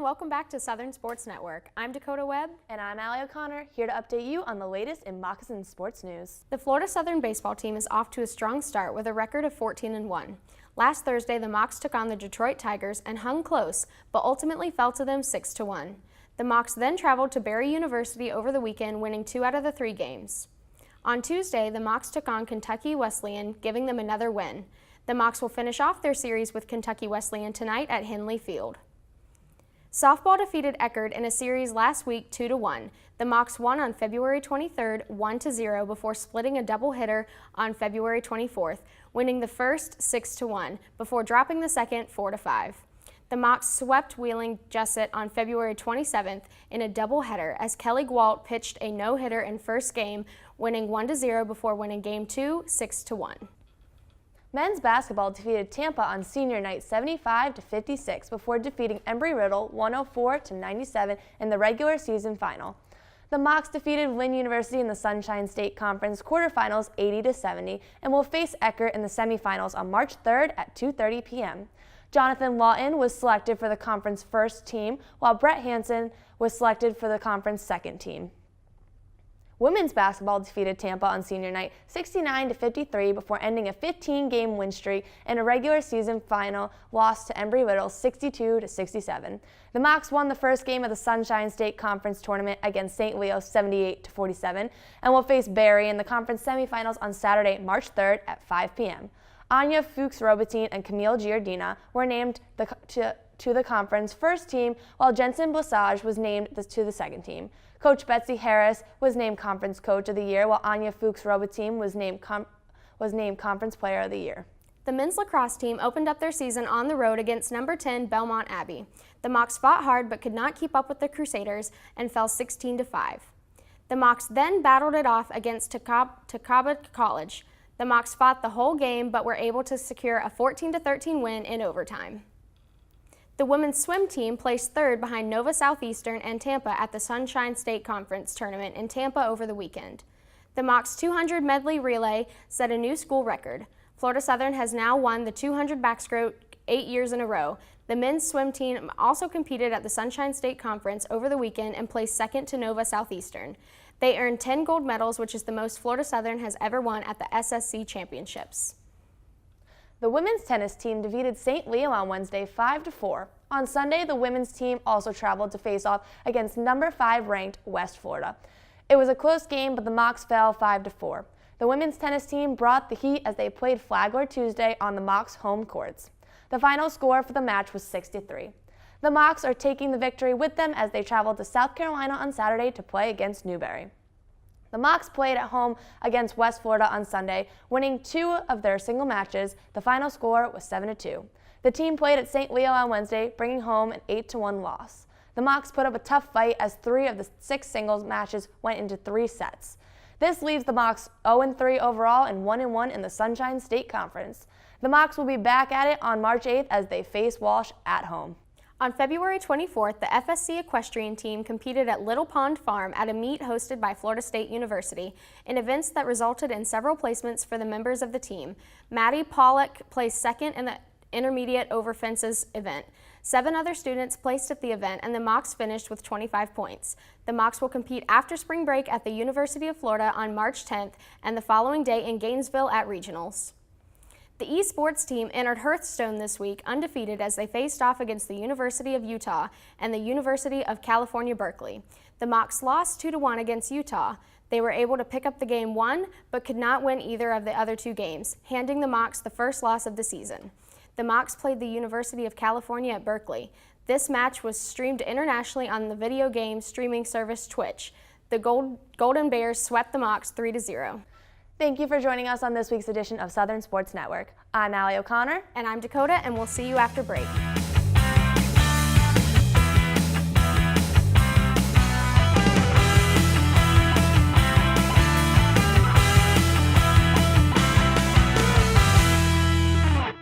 welcome back to Southern Sports Network. I'm Dakota Webb. And I'm Allie O'Connor, here to update you on the latest in Moccasin sports news. The Florida Southern baseball team is off to a strong start with a record of 14-1. Last Thursday, the Mocs took on the Detroit Tigers and hung close, but ultimately fell to them 6-1. The Mocs then traveled to Barry University over the weekend, winning 2 out of the 3 games. On Tuesday, the Mocs took on Kentucky Wesleyan, giving them another win. The Mocs will finish off their series with Kentucky Wesleyan tonight at Henley Field. Softball defeated Eckerd in a series last week 2-1. The Mocs won on February 23rd 1-0 before splitting a doubleheader on February 24th, winning the first 6-1 before dropping the second 4-5. The Mocs swept Wheeling Jessup on February 27th in a doubleheader as Kelly Gwalt pitched a no-hitter in first game, winning 1-0 before winning Game 2 6-1. Men's basketball defeated Tampa on senior night 75-56 before defeating Embry-Riddle 104-97 in the regular season final. The Mocs defeated Wynn University in the Sunshine State Conference quarterfinals 80-70 and will face Eckerd in the semifinals on March 3rd at 2:30 p.m. Jonathan Lawton was selected for the conference first team, while Brett Hansen was selected for the conference second team. Women's basketball defeated Tampa on senior night 69-53 before ending a 15-game win streak in a regular season final loss to Embry-Riddle 62-67. The Mocs won the first game of the Sunshine State Conference tournament against St. Leo 78-47 and will face Barry in the conference semifinals on Saturday, March 3rd at 5 p.m. Anya Fuchs-Robatine and Camille Giardina were named to the conference first team, while Jensen Blessage was named to the second team. Coach Betsy Harris was named Conference Coach of the Year, while Anya Fuchs-Robatine was named Conference Player of the Year. The men's lacrosse team opened up their season on the road against number 10 Belmont Abbey. The Mocs fought hard but could not keep up with the Crusaders and fell 16-5. The Mocs then battled it off against Tacaba College. The Mocs fought the whole game but were able to secure a 14-13 win in overtime. The women's swim team placed third behind Nova Southeastern and Tampa at the Sunshine State Conference tournament in Tampa over the weekend. The Mocs 200 medley relay set a new school record. Florida Southern has now won the 200 backstroke 8 years in a row. The men's swim team also competed at the Sunshine State Conference over the weekend and placed second to Nova Southeastern. They earned 10 gold medals, which is the most Florida Southern has ever won at the SSC Championships. The women's tennis team defeated St. Leo on Wednesday 5-4. On Sunday, the women's team also traveled to face off against number 5 ranked West Florida. It was a close game, but the Mocs fell 5-4. The women's tennis team brought the heat as they played Flagler Tuesday on the Mocs' home courts. The final score for the match was 6-3. The Mocs are taking the victory with them as they traveled to South Carolina on Saturday to play against Newberry. The Mocs played at home against West Florida on Sunday, winning 2 of their single matches. The final score was 7-2. The team played at St. Leo on Wednesday, bringing home an 8-1 loss. The Mocs put up a tough fight as 3 of the 6 singles matches went into 3 sets. This leaves the Mocs 0-3 overall and 1-1 in the Sunshine State Conference. The Mocs will be back at it on March 8th as they face Walsh at home. On February 24th, the FSC equestrian team competed at Little Pond Farm at a meet hosted by Florida State University, in events that resulted in several placements for the members of the team. Maddie Pollock placed second in the intermediate over fences event. 7 other students placed at the event, and the Mocs finished with 25 points. The Mocs will compete after spring break at the University of Florida on March 10th and the following day in Gainesville at regionals. The esports team entered Hearthstone this week undefeated as they faced off against the University of Utah and the University of California, Berkeley. The Mocs lost 2-1 against Utah. They were able to pick up the game 1, but could not win either of the other 2 games, handing the Mocs the first loss of the season. The Mocs played the University of California at Berkeley. This match was streamed internationally on the video game streaming service Twitch. The Golden Bears swept the Mocs 3-0. Thank you for joining us on this week's edition of Southern Sports Network. I'm Allie O'Connor. And I'm Dakota, and we'll see you after break.